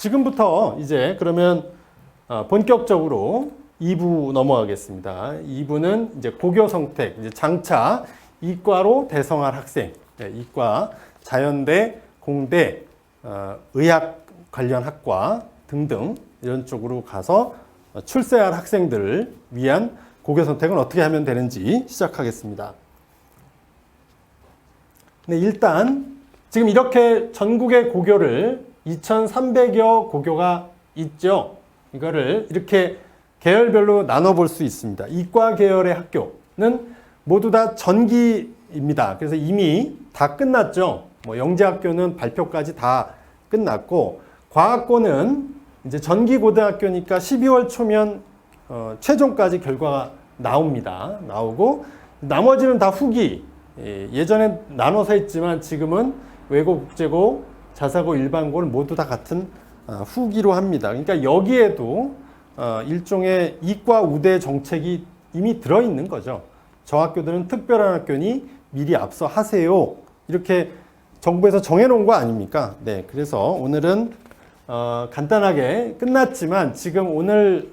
지금부터 이제 그러면 본격적으로 2부 넘어가겠습니다. 2부는 이제 고교 선택, 이제 장차 이과로 대성할 학생, 이과, 자연대, 공대, 의학 관련 학과 등등 이런 쪽으로 가서 출세할 학생들을 위한 고교 선택은 어떻게 하면 되는지 시작하겠습니다. 네, 일단 지금 이렇게 전국의 고교를 2,300여 고교가 있죠. 이거를 이렇게 계열별로 나눠볼 수 있습니다. 이과 계열의 학교는 모두 다 전기입니다. 그래서 이미 다 끝났죠. 뭐 영재학교는 발표까지 다 끝났고, 과학고는 이제 전기고등학교니까 12월 초면 최종까지 결과가 나옵니다. 나오고 나머지는 다 후기. 예전에 나눠서 했지만 지금은 외고, 국제고, 자사고, 일반고를 모두 다 같은 후기로 합니다. 그러니까 여기에도 일종의 이과 우대 정책이 이미 들어있는 거죠. 저 학교들은 특별한 학교니 미리 앞서 하세요. 이렇게 정부에서 정해놓은 거 아닙니까? 네, 그래서 오늘은 간단하게 끝났지만 지금 오늘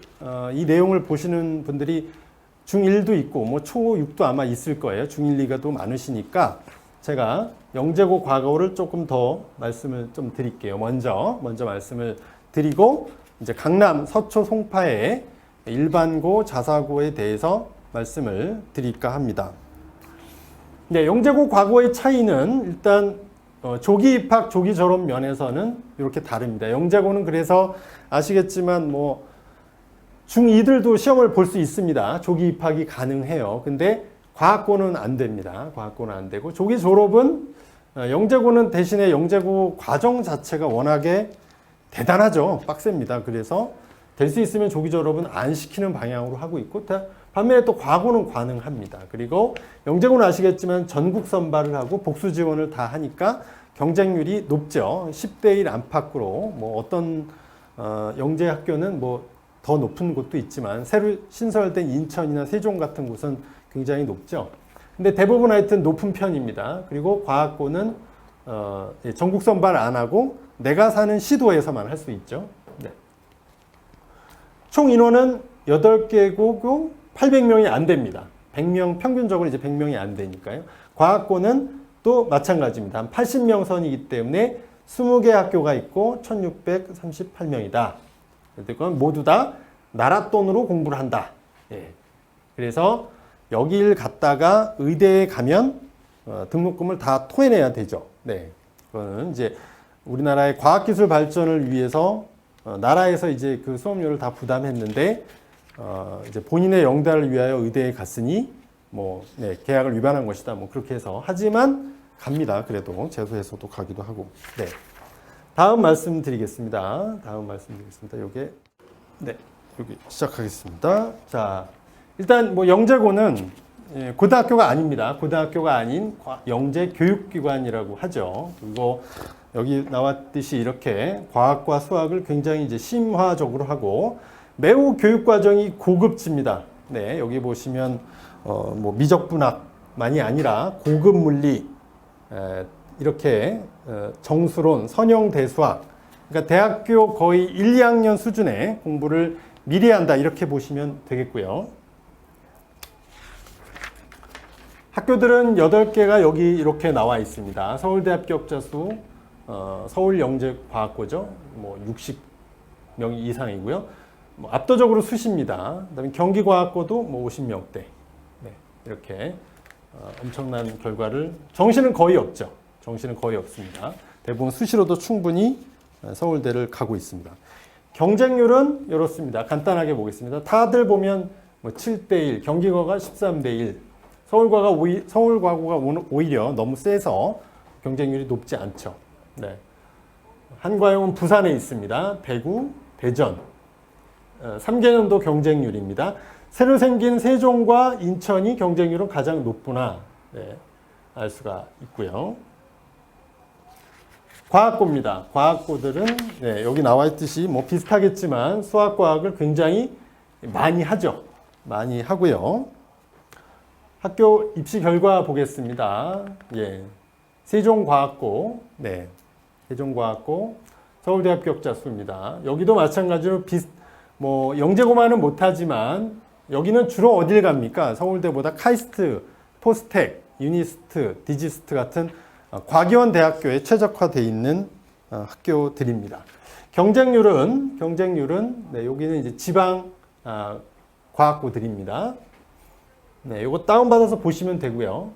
이 내용을 보시는 분들이 중1도 있고 뭐 초6도 아마 있을 거예요. 중1, 2가도 많으시니까 제가 영재고 과거를 조금 더 말씀을 좀 드릴게요. 먼저 말씀을 드리고 이제 강남 서초 송파의 일반고 자사고에 대해서 말씀을 드릴까 합니다. 네, 영재고 과거의 차이는 일단 조기 입학, 조기 졸업 면에서는 이렇게 다릅니다. 영재고는 그래서 아시겠지만 뭐 중2들도 시험을 볼 수 있습니다. 조기 입학이 가능해요. 근데 과학고는 안 됩니다. 과학고는 안 되고 조기 졸업은 영재고는 대신에 영재고 과정 자체가 워낙에 대단하죠. 빡셉니다. 그래서 될 수 있으면 조기 졸업은 안 시키는 방향으로 하고 있고, 반면에 또 과고는 가능합니다. 그리고 영재고는 아시겠지만 전국 선발을 하고 복수 지원을 다 하니까 경쟁률이 높죠. 10대 1 안팎으로 뭐 어떤 영재 학교는 뭐 더 높은 곳도 있지만 새로 신설된 인천이나 세종 같은 곳은 굉장히 높죠. 근데 대부분 하여튼 높은 편입니다. 그리고 과학고는 전국 선발 안 하고 내가 사는 시도에서만 할 수 있죠. 네. 총 인원은 8개고 800명이 안 됩니다. 100명, 평균적으로 이제 100명이 안 되니까요. 과학고는 또 마찬가지입니다. 한 80명 선이기 때문에 20개 학교가 있고 1638명이다. 그건 모두 다 나라 돈으로 공부를 한다. 예. 그래서 여길 갔다가 의대에 가면 등록금을 다 토해내야 되죠. 네. 그거는 이제 우리나라의 과학기술 발전을 위해서 나라에서 이제 그 수업료를 다 부담했는데 이제 본인의 영달을 위하여 의대에 갔으니 뭐 네, 계약을 위반한 것이다. 뭐 그렇게 해서 하지만 갑니다. 그래도 재수해서도 가기도 하고. 네. 다음 말씀드리겠습니다. 요게 네, 여기 시작하겠습니다. 자, 일단 뭐 영재고는 고등학교가 아닙니다. 고등학교가 아닌 영재 교육기관이라고 하죠. 그리고 여기 나왔듯이 이렇게 과학과 수학을 굉장히 이제 심화적으로 하고 매우 교육 과정이 고급집니다. 네, 여기 보시면 뭐 미적분학만이 아니라 고급 물리 이렇게 정수론, 선형대수학, 그러니까 대학교 거의 1, 2학년 수준의 공부를 미리 한다 이렇게 보시면 되겠고요. 학교들은 8개가 여기 이렇게 나와 있습니다. 서울대 합격자 수, 서울영재과학고죠. 뭐 60명 이상이고요. 뭐 압도적으로 수시입니다. 그다음에 경기과학고도 뭐 50명대. 네, 이렇게 엄청난 결과를, 정시는 거의 없죠. 정시는 거의 없습니다. 대부분 수시로도 충분히 서울대를 가고 있습니다. 경쟁률은 이렇습니다. 간단하게 보겠습니다. 다들 보면 뭐 7대1, 경기과가 13대1, 서울과고가 오히려 너무 세서 경쟁률이 높지 않죠. 네. 한과용은 부산에 있습니다. 대구, 대전. 3개년도 경쟁률입니다. 새로 생긴 세종과 인천이 경쟁률은 가장 높구나, 네, 알 수가 있고요. 과학고입니다. 과학고들은 네, 여기 나와 있듯이 뭐 비슷하겠지만 수학과학을 굉장히 많이 하죠. 많이 하고요. 학교 입시 결과 보겠습니다. 예. 세종과학고, 네. 세종과학고 서울대학교 합격자 수입니다. 여기도 마찬가지로 영재고만은 못하지만 여기는 주로 어딜 갑니까? 서울대보다 카이스트, 포스텍, 유니스트, 디지스트 같은 과기원 대학교에 최적화되어 있는 학교들입니다. 경쟁률은 네, 여기는 이제 지방 과학고들입니다. 네, 이거 다운받아서 보시면 되고요.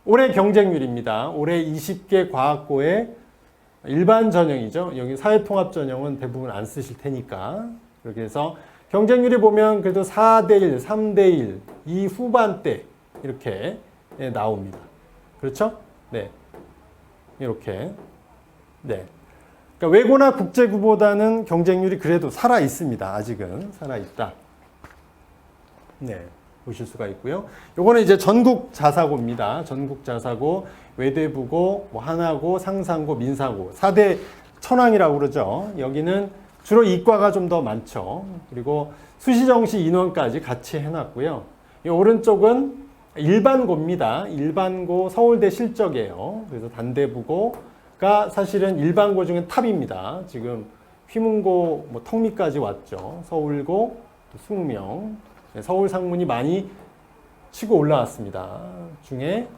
올해 경쟁률입니다. 올해 20개 과학고의 일반 전형이죠. 여기 사회통합 전형은 대부분 안 쓰실 테니까. 그렇게 해서 경쟁률이 보면 그래도 4대1, 3대1, 이 후반대 이렇게 나옵니다. 그렇죠? 네. 이렇게. 네. 그러니까 외고나 국제고보다는 경쟁률이 그래도 살아 있습니다. 아직은 살아 있다. 네. 보실 수가 있고요. 요거는 이제 전국 자사고입니다. 전국 자사고, 외대부고, 하나고, 상상고, 민사고 4대 천왕이라고 그러죠. 여기는 주로 이과가 좀 더 많죠. 그리고 수시정시 인원까지 같이 해놨고요. 이 오른쪽은 일반고입니다. 일반고 서울대 실적이에요. 그래서 단대부고가 사실은 일반고 중에 탑입니다. 지금 휘문고 턱밑까지 왔죠. 서울고 20명. 서울 상문이 많이 치고 올라왔습니다. 중에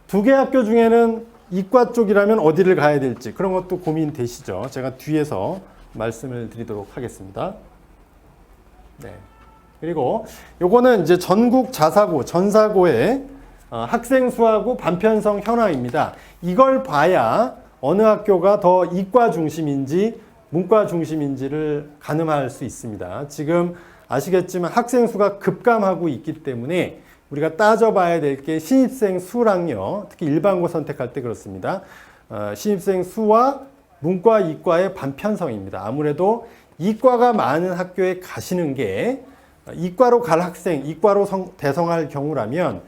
두 개 학교 중에는 이과 쪽이라면 어디를 가야 될지 그런 것도 고민되시죠. 제가 뒤에서 말씀을 드리도록 하겠습니다. 네. 그리고 요거는 이제 전국 자사고, 전사고의 학생 수하고 반편성 현황입니다. 이걸 봐야 어느 학교가 더 이과 중심인지 문과 중심인지를 가늠할 수 있습니다. 지금 아시겠지만 학생 수가 급감하고 있기 때문에 우리가 따져봐야 될 게 신입생 수랑요. 특히 일반고 선택할 때 그렇습니다. 신입생 수와 문과, 이과의 반편성입니다. 아무래도 이과가 많은 학교에 가시는 게 이과로 갈 학생, 이과로 대성할 경우라면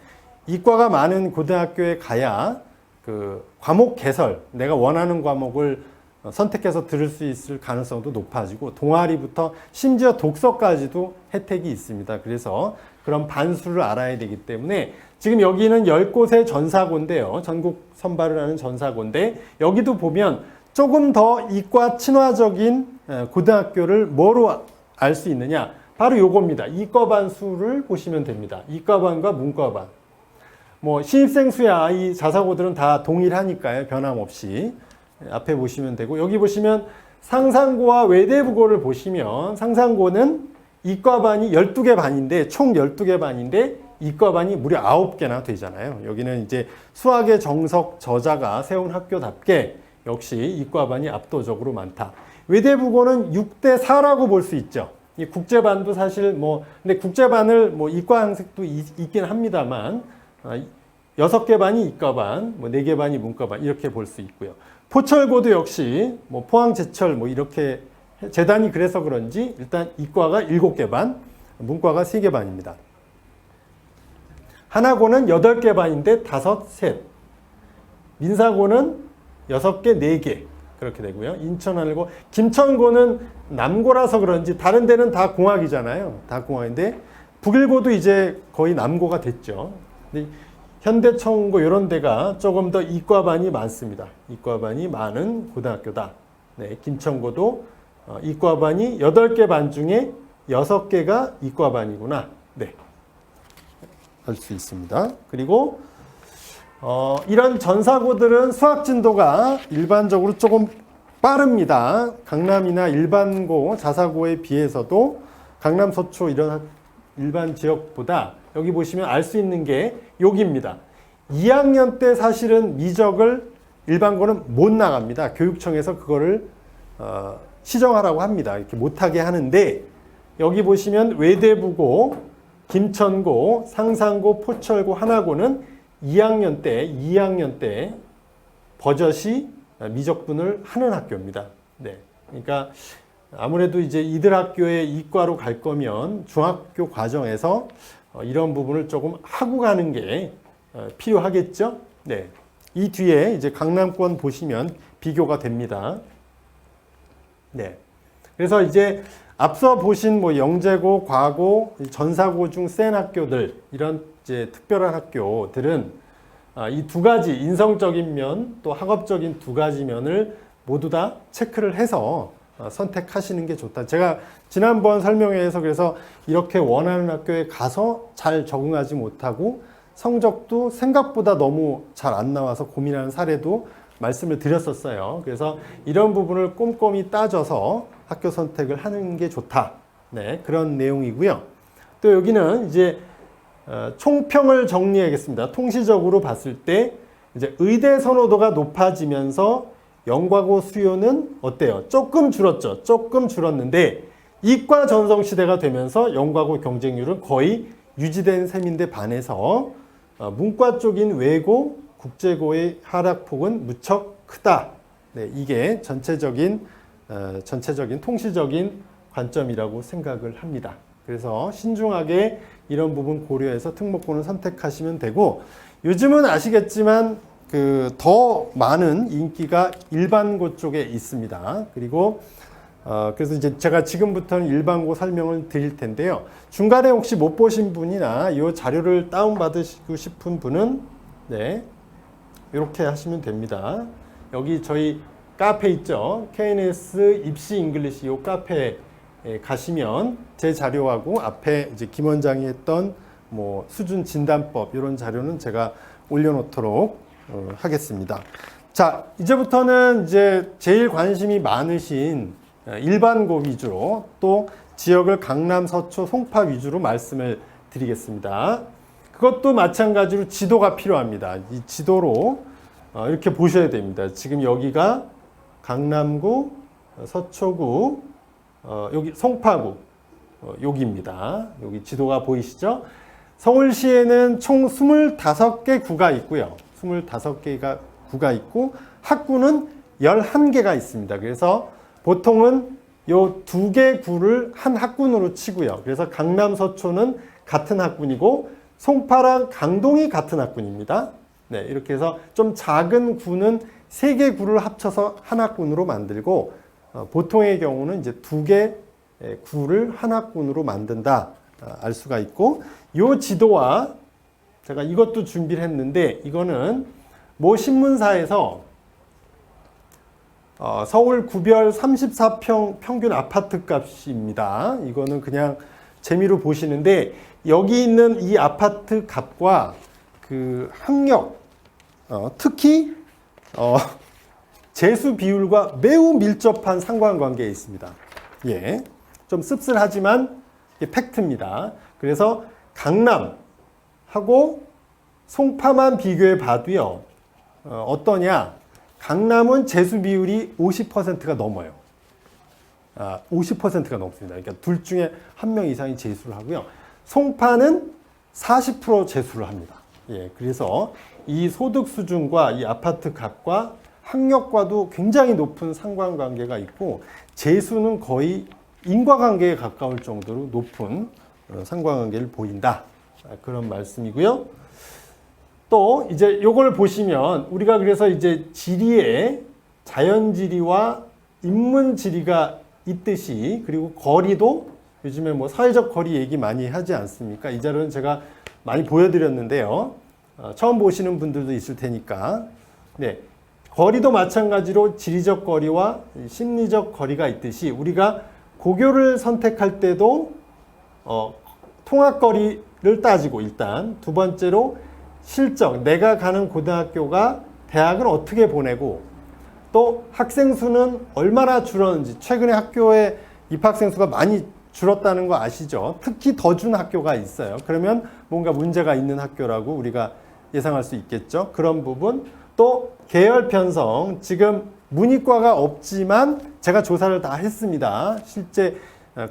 이과가 많은 고등학교에 가야 그 과목 개설, 내가 원하는 과목을 선택해서 들을 수 있을 가능성도 높아지고 동아리부터 심지어 독서까지도 혜택이 있습니다. 그래서 그런 반수를 알아야 되기 때문에 지금 여기는 10곳의 전사고인데요. 전국 선발을 하는 전사고인데 여기도 보면 조금 더 이과 친화적인 고등학교를 뭐로 알 수 있느냐? 바로 요겁니다. 이과반 수를 보시면 됩니다. 이과반과 문과반. 신입생 수야 이 자사고들은 다 동일하니까요. 변함없이. 앞에 보시면 되고 여기 보시면 상상고와 외대부고를 보시면 상상고는 이과반이 12개 반인데 총 12개 반인데 이과반이 무려 9개나 되잖아요. 여기는 이제 수학의 정석 저자가 세운 학교답게 역시 이과반이 압도적으로 많다. 외대부고는 6대 4라고 볼 수 있죠. 이 국제반도 사실 근데 국제반을 이과 형식도 있긴 합니다만 6개 반이 이과반, 4개 반이 문과반 이렇게 볼 수 있고요. 포철고도 역시 포항제철 이렇게 재단이 그래서 그런지 일단 이과가 7개 반, 문과가 3개 반입니다. 하나고는 8개 반인데 5, 3. 민사고는 6개, 4개 그렇게 되고요. 인천하고 김천고는 남고라서 그런지 다른 데는 다 공학이잖아요. 다 공학인데 북일고도 이제 거의 남고가 됐죠. 근데 현대청고 이런 데가 조금 더 이과반이 많습니다. 이과반이 많은 고등학교다. 네, 김천고도 이과반이 8개 반 중에 6개가 이과반이구나. 네, 알 수 있습니다. 그리고 이런 전사고들은 수학 진도가 일반적으로 조금 빠릅니다. 강남이나 일반고, 자사고에 비해서도 강남, 서초 이런 일반 지역보다 여기 보시면 알 수 있는 게 여기입니다. 2학년 때 사실은 미적을 일반고는 못 나갑니다. 교육청에서 그거를 시정하라고 합니다. 이렇게 못하게 하는데 여기 보시면 외대부고, 김천고, 상상고, 포철고, 하나고는 2학년 때 버젓이 미적분을 하는 학교입니다. 네. 그러니까 아무래도 이제 이들 학교에 이과로 갈 거면 중학교 과정에서 이런 부분을 조금 하고 가는 게 필요하겠죠. 네. 이 뒤에 이제 강남권 보시면 비교가 됩니다. 네. 그래서 이제 앞서 보신 영재고, 과고, 전사고 중 센 학교들, 이런 이제 특별한 학교들은 이 두 가지 인성적인 면, 또 학업적인 두 가지 면을 모두 다 체크를 해서 선택하시는 게 좋다. 제가 지난번 설명회에서 그래서 이렇게 원하는 학교에 가서 잘 적응하지 못하고 성적도 생각보다 너무 잘 안 나와서 고민하는 사례도 말씀을 드렸었어요. 그래서 이런 부분을 꼼꼼히 따져서 학교 선택을 하는 게 좋다. 네, 그런 내용이고요. 또 여기는 이제 총평을 정리하겠습니다. 통시적으로 봤을 때 이제 의대 선호도가 높아지면서 영과고 수요는 어때요? 조금 줄었죠. 조금 줄었는데 이과 전성시대가 되면서 영과고 경쟁률은 거의 유지된 셈인데 반해서 문과 쪽인 외고, 국제고의 하락폭은 무척 크다. 네, 이게 전체적인 통시적인 관점이라고 생각을 합니다. 그래서 신중하게 이런 부분 고려해서 특목고는 선택하시면 되고, 요즘은 아시겠지만 더 많은 인기가 일반고 쪽에 있습니다. 그리고 그래서 이제 제가 지금부터는 일반고 설명을 드릴 텐데요. 중간에 혹시 못 보신 분이나 이 자료를 다운받으시고 싶은 분은 네, 이렇게 하시면 됩니다. 여기 저희 카페 있죠. KNS 입시 잉글리시 이 카페에 가시면 제 자료하고 앞에 이제 김 원장이 했던 뭐 수준 진단법 이런 자료는 제가 올려놓도록 하겠습니다. 자, 이제부터는 이제 제일 관심이 많으신 일반고 위주로 또 지역을 강남, 서초, 송파 위주로 말씀을 드리겠습니다. 그것도 마찬가지로 지도가 필요합니다. 이 지도로 이렇게 보셔야 됩니다. 지금 여기가 강남구, 서초구, 여기 송파구, 여기입니다. 여기 지도가 보이시죠? 서울시에는 총 25개 구가 있고요. 25개가 구가 있고 학구는 11개가 있습니다. 그래서 보통은 요 2개 구를 한 학군으로 치고요. 그래서 강남, 서초는 같은 학군이고 송파랑 강동이 같은 학군입니다. 네, 이렇게 해서 좀 작은 구는 3개 구를 합쳐서 한 학군으로 만들고 보통의 경우는 이제 2개 구를 한 학군으로 만든다 알 수가 있고, 요 지도와 제가 이것도 준비를 했는데 이거는 모 신문사에서 서울 구별 34평 평균 아파트 값입니다. 이거는 그냥 재미로 보시는데 여기 있는 이 아파트 값과 그 학력, 특히 재수 비율과 매우 밀접한 상관관계에 있습니다. 예, 좀 씁쓸하지만 이게 팩트입니다. 그래서 강남하고 송파만 비교해 봐도요, 어떠냐? 강남은 재수 비율이 50%가 넘어요. 50%가 넘습니다. 그러니까 둘 중에 한 명 이상이 재수를 하고요. 송파는 40% 재수를 합니다. 예, 그래서 이 소득 수준과 이 아파트 값과 학력과도 굉장히 높은 상관관계가 있고 재수는 거의 인과관계에 가까울 정도로 높은 상관관계를 보인다. 그런 말씀이고요. 또 이제 요걸 보시면 우리가 그래서 이제 지리에 자연지리와 인문지리가 있듯이, 그리고 거리도 요즘에 뭐 사회적 거리 얘기 많이 하지 않습니까? 이 자료는 제가 많이 보여드렸는데요. 처음 보시는 분들도 있을 테니까. 네, 거리도 마찬가지로 지리적 거리와 심리적 거리가 있듯이 우리가 고교를 선택할 때도 통학거리를 따지고, 일단 두 번째로 실적, 내가 가는 고등학교가 대학을 어떻게 보내고 또 학생 수는 얼마나 줄었는지, 최근에 학교에 입학생 수가 많이 줄었다는 거 아시죠? 특히 더 준 학교가 있어요. 그러면 뭔가 문제가 있는 학교라고 우리가 예상할 수 있겠죠. 그런 부분, 또 계열 편성, 지금 문이과가 없지만 제가 조사를 다 했습니다. 실제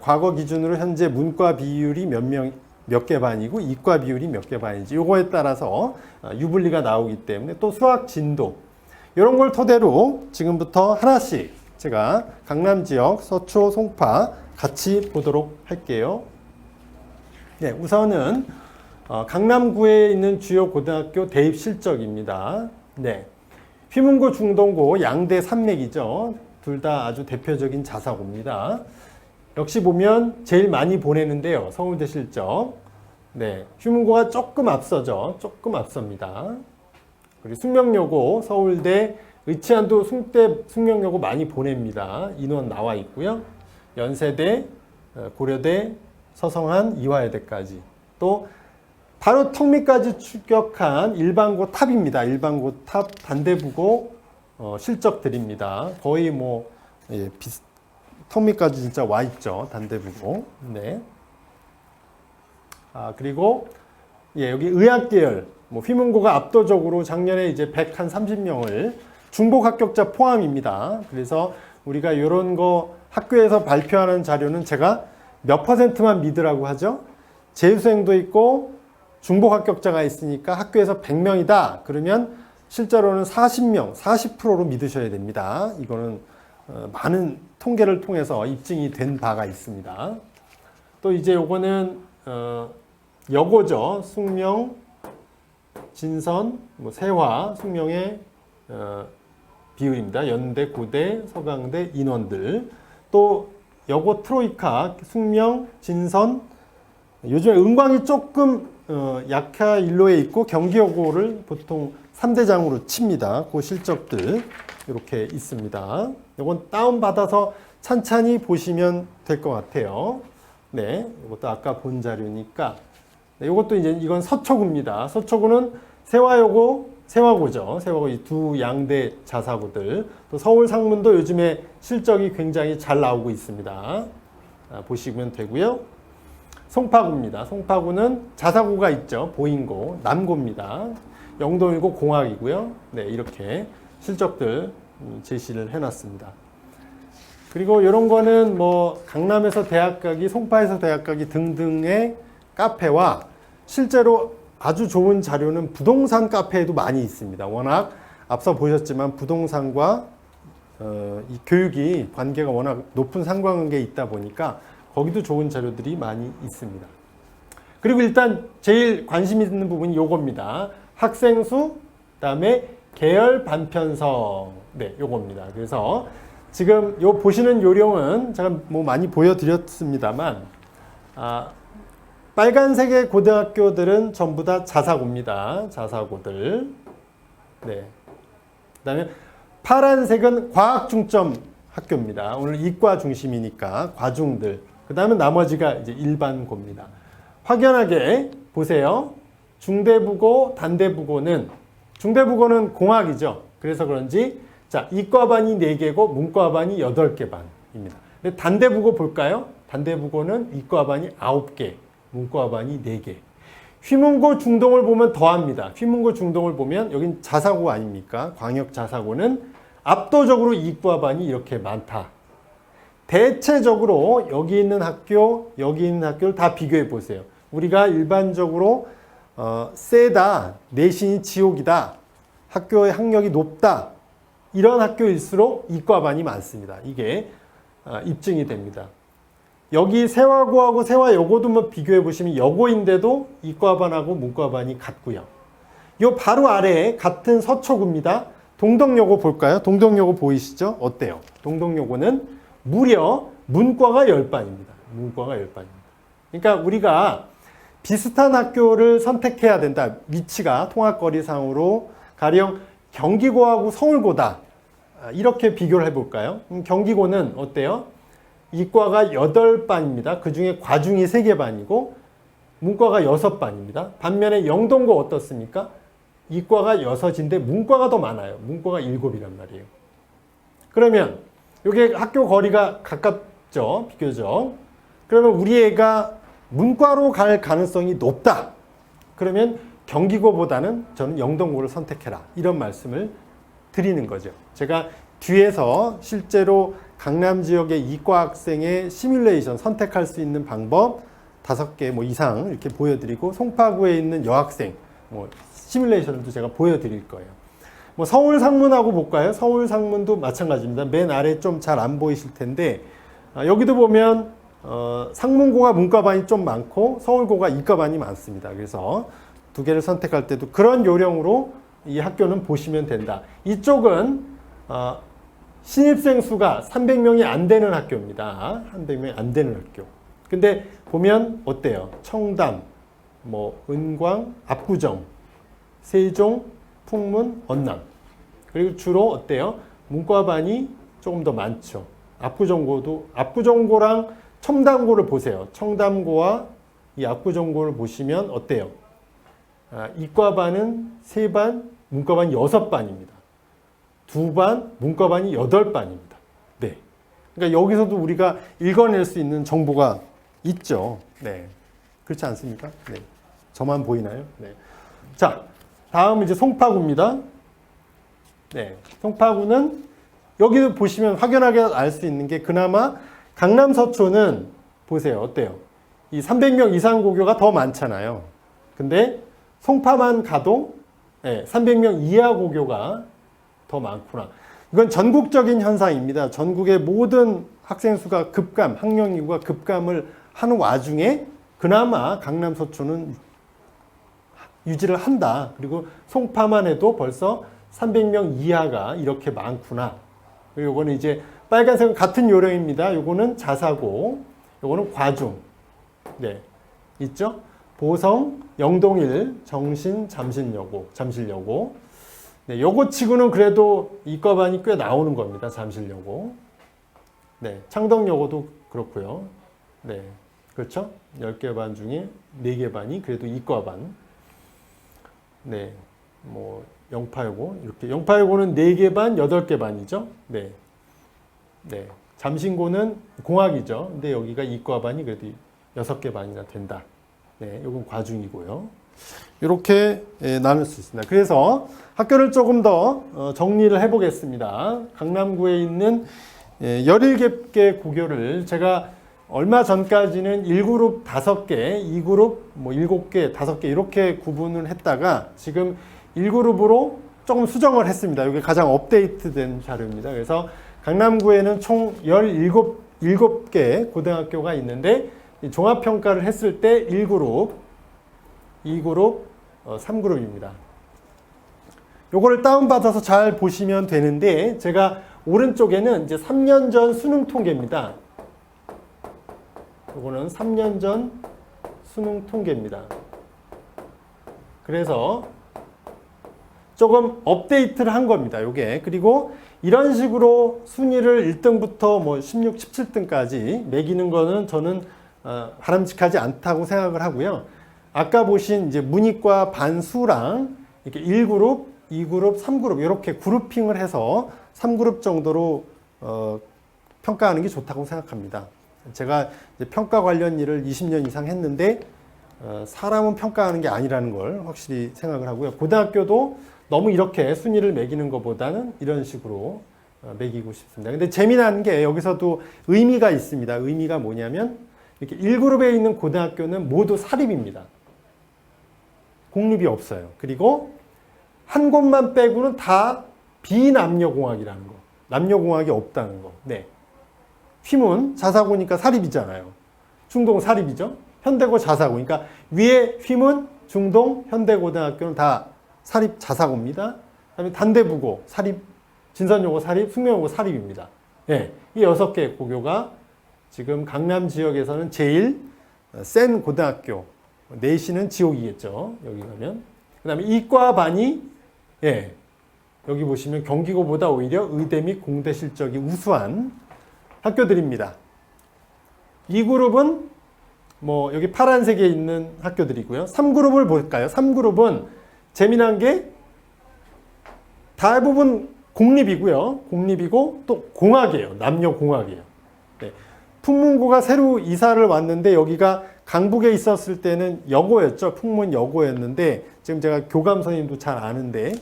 과거 기준으로 현재 문과 비율이 몇 개 반이고 이과 비율이 몇 개 반인지 요거에 따라서 유불리가 나오기 때문에, 또 수학 진도 이런 걸 토대로 지금부터 하나씩 제가 강남 지역, 서초, 송파 같이 보도록 할게요. 네, 우선은 강남구에 있는 주요 고등학교 대입 실적입니다. 네, 휘문고, 중동고 양대 산맥이죠. 둘 다 아주 대표적인 자사고입니다. 역시 보면 제일 많이 보내는데요. 서울대 실적. 네, 휘문고가 조금 앞서죠. 조금 앞섭니다. 그리고 숙명여고, 서울대, 의치안도 숙명여고 많이 보냅니다. 인원 나와 있고요. 연세대, 고려대, 서성한, 이화여대까지. 또 바로 턱 밑까지 추격한 일반고 탑입니다. 일반고 탑 단대부고 실적들입니다. 거의 뭐 턱 밑까지 진짜 와 있죠. 단대부고. 네. 그리고 여기 의학계열, 휘문고가 압도적으로 작년에 이제 130명을 중복 합격자 포함입니다. 그래서 우리가 이런 거 학교에서 발표하는 자료는 제가 몇 %만 믿으라고 하죠. 재수생도 있고 중복 합격자가 있으니까 학교에서 100명이다. 그러면 실제로는 40명, 40%로 믿으셔야 됩니다. 이거는 많은 통계를 통해서 입증이 된 바가 있습니다. 또 이제 요거는 여고죠. 숙명, 진선, 세화, 숙명의 비율입니다. 연대, 고대, 서강대 인원들. 또 여고 트로이카, 숙명, 진선. 요즘에 은광이 조금 약하 일로에 있고 경기여고를 보통 3대장으로 칩니다. 그 실적들 이렇게 있습니다. 이건 다운받아서 찬찬히 보시면 될 것 같아요. 네, 이것도 아까 본 자료니까. 네, 이것도 이제 이건 서초구입니다. 서초구는 세화여고, 세화고죠. 세화고 이 두 양대 자사고들. 또 서울 상문도 요즘에 실적이 굉장히 잘 나오고 있습니다. 보시면 되고요. 송파구입니다. 송파구는 자사고가 있죠. 보인고, 남고입니다. 영동이고 공학이고요. 네, 이렇게 실적들 제시를 해놨습니다. 그리고 이런 거는 강남에서 대학 가기, 송파에서 대학 가기 등등의 카페와 실제로 아주 좋은 자료는 부동산 카페에도 많이 있습니다. 워낙 앞서 보셨지만 부동산과 이 교육이 관계가 워낙 높은 상관관계에 있다 보니까 거기도 좋은 자료들이 많이 있습니다. 그리고 일단 제일 관심 있는 부분이 요겁니다. 학생 수, 그다음에 계열 반편성. 네, 요겁니다. 그래서 지금 요 보시는 요령은 제가 많이 보여드렸습니다만, 빨간색의 고등학교들은 전부 다 자사고입니다. 자사고들. 네. 그다음에 파란색은 과학 중점 학교입니다. 오늘 이과 중심이니까 과중들. 그다음에 나머지가 이제 일반고입니다. 확연하게 보세요. 중대부고, 단대부고는 중대부고는 공학이죠. 그래서 그런지 이과반이 4개고 문과반이 8개 반입니다. 근데 단대부고 볼까요? 단대부고는 이과반이 9개, 문과반이 4개. 휘문고 중동을 보면 더합니다. 휘문고 중동을 보면 여긴 자사고 아닙니까? 광역 자사고는 압도적으로 이과반이 이렇게 많다. 대체적으로 여기 있는 학교, 여기 있는 학교를 다 비교해 보세요. 우리가 일반적으로 세다, 내신이 지옥이다, 학교의 학력이 높다, 이런 학교일수록 이과반이 많습니다. 이게 입증이 됩니다. 여기 세화고하고 세화여고도 비교해 보시면 여고인데도 이과반하고 문과반이 같고요. 요 바로 아래에 같은 서초구입니다. 동덕여고 볼까요? 동덕여고 보이시죠? 어때요? 동덕여고는 무려 문과가 10반입니다. 문과가 10반입니다. 그러니까 우리가 비슷한 학교를 선택해야 된다. 위치가 통학거리상으로 가령 경기고하고 서울고다. 이렇게 비교를 해볼까요? 경기고는 어때요? 이과가 8반입니다. 그 중에 과중이 3개 반이고 문과가 6반입니다. 반면에 영동고 어떻습니까? 이과가 6인데 문과가 더 많아요. 문과가 7이란 말이에요. 그러면 이게 학교 거리가 가깝죠. 비교적. 그러면 우리 애가 문과로 갈 가능성이 높다. 그러면 경기고보다는 저는 영동고를 선택해라. 이런 말씀을 드리는 거죠. 제가 뒤에서 실제로 강남 지역의 이과 학생의 시뮬레이션 선택할 수 있는 방법 5개 이상 이렇게 보여드리고 송파구에 있는 여학생 시뮬레이션도 제가 보여드릴 거예요. 서울 상문하고 볼까요? 서울 상문도 마찬가지입니다. 맨 아래 좀 잘 안 보이실 텐데 여기도 보면 상문고가 문과반이 좀 많고 서울고가 이과반이 많습니다. 그래서 2개를 선택할 때도 그런 요령으로 이 학교는 보시면 된다. 이쪽은 신입생 수가 300명이 안 되는 학교입니다. 300명이 안 되는 학교. 근데 보면 어때요? 청담, 은광, 압구정, 세종, 풍문, 언남. 그리고 주로 어때요? 문과반이 조금 더 많죠. 압구정고랑 첨담고를 보세요. 첨담고와 이 압구정고를 보시면 어때요? 이과반은 3반, 문과반 6반입니다. 2반, 문과반이 8반입니다. 네. 그러니까 여기서도 우리가 읽어낼 수 있는 정보가 있죠. 네. 그렇지 않습니까? 네. 저만 보이나요? 네. 자, 다음은 이제 송파구입니다. 네. 송파구는 여기도 보시면 확연하게 알 수 있는 게 그나마 강남 서초는 보세요. 어때요? 이 300명 이상 고교가 더 많잖아요. 근데 송파만 가도 300명 이하 고교가 더 많구나. 이건 전국적인 현상입니다. 전국의 모든 학생 수가 급감, 학령 인구가 급감을 하는 와중에 그나마 강남 서초는 유지를 한다. 그리고 송파만 해도 벌써 300명 이하가 이렇게 많구나. 그리고 요거는 이제 빨간색은 같은 요령입니다. 요거는 자사고, 요거는 과중. 네. 있죠? 보성, 영동일, 정신, 잠실여고. 네, 요거 치고는 그래도 이과반이 꽤 나오는 겁니다. 잠실여고. 네. 창덕여고도 그렇고요. 네. 그렇죠? 10개 반 중에 4개 반이 그래도 이과반. 네. 뭐 영파여고 이렇게 영파여고는 4개 반, 8개 반이죠. 네. 네. 잠신고는 공학이죠. 근데 여기가 이과반이 그래도 6개 반이나 된다. 네. 이건 과중이고요. 이렇게 나눌 수 있습니다. 그래서 학교를 조금 더 정리를 해보겠습니다. 강남구에 있는 17개 고교를 제가 얼마 전까지는 1그룹 5개, 2그룹 뭐 7개, 5개 이렇게 구분을 했다가 지금 1그룹으로 조금 수정을 했습니다. 이게 가장 업데이트된 자료입니다. 그래서 강남구에는 총 17개 고등학교가 있는데 종합평가를 했을 때 1그룹, 2그룹, 3그룹입니다. 요거를 다운받아서 잘 보시면 되는데 제가 오른쪽에는 이제 3년 전 수능 통계입니다. 요거는 3년 전 수능 통계입니다. 그래서 조금 업데이트를 한 겁니다. 요게. 그리고 이런 식으로 순위를 1등부터 뭐 16, 17등까지 매기는 거는 저는 바람직하지 않다고 생각을 하고요. 아까 보신 이제 문이과 반수랑 이렇게 1그룹, 2그룹, 3그룹 이렇게 그룹핑을 해서 3그룹 정도로 평가하는 게 좋다고 생각합니다. 제가 이제 평가 관련 일을 20년 이상 했는데 사람은 평가하는 게 아니라는 걸 확실히 생각을 하고요. 고등학교도 너무 이렇게 순위를 매기는 것보다는 이런 식으로 매기고 싶습니다. 근데 재미난 게 여기서도 의미가 있습니다. 의미가 뭐냐면 이렇게 1그룹에 있는 고등학교는 모두 사립입니다. 공립이 없어요. 그리고 한 곳만 빼고는 다 비남녀공학이라는 거. 남녀공학이 없다는 거. 네. 휘문, 자사고니까 사립이잖아요. 중동 사립이죠. 현대고 자사고. 그러니까 위에 휘문, 중동, 현대고등학교는 다 사립 자사고입니다. 그다음에 단대부고 사립, 진선여고 사립, 숙명여고 사립입니다. 예, 이 6개 고교가 지금 강남 지역에서는 제일 센 고등학교. 내시는 지옥이겠죠. 여기 가면. 그다음에 이과반이 여기 보시면 경기고보다 오히려 의대 및 공대 실적이 우수한 학교들입니다. 2그룹은 뭐 여기 파란색에 있는 학교들이고요. 3그룹을 볼까요? 3그룹은 재미난 게 대부분 공립이고요. 공립이고 또 공학이에요. 남녀 공학이에요. 네. 풍문고가 새로 이사를 왔는데 여기가 강북에 있었을 때는 여고였죠. 풍문 여고였는데 지금 제가 교감 선생님도 잘 아는데